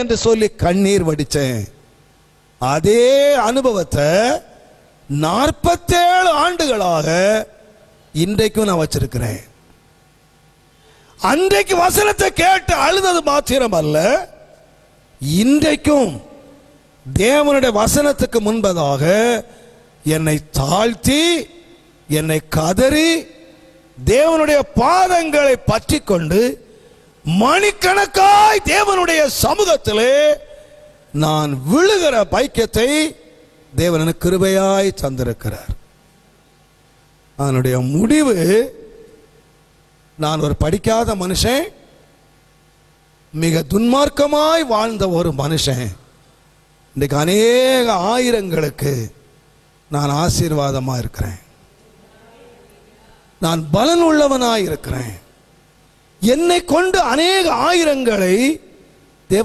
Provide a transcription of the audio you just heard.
என்று சொல்லி கண்ணீர் வடிச்சேன். அதே அனுபவத்தை 47 ஆண்டுகளாக இன்றைக்கும் நான் வச்சிருக்கிறேன். அன்றைக்கு வசனத்தை கேட்டு அழுதது மாத்திரம் அல்ல, இன்றைக்கும் தேவனுடைய வசனத்துக்கு முன்பதாக என்னை தாழ்த்தி, என்னை கதறி, தேவனுடைய பாதங்களை பற்றி கொண்டு மணிக்கணக்காய் தேவனுடைய சமூகத்திலே நான் விழுகிற பாக்கியத்தை தேவன் எனக்கு கிருபையாய் தந்திருக்கிறார். அதனுடைய முடிவு, நான் ஒரு படிக்காத மனுஷன், மிக துன்மார்க்கமாய் வாழ்ந்த ஒரு மனுஷன், இன்றைக்கு அநேக ஆயிரங்களுக்கு நான் ஆசீர்வாதமாக இருக்கிறேன். நான் பலன் உள்ளவனாய் இருக்கிறேன். என்னை கொண்டு அநேக ஆயிரங்களை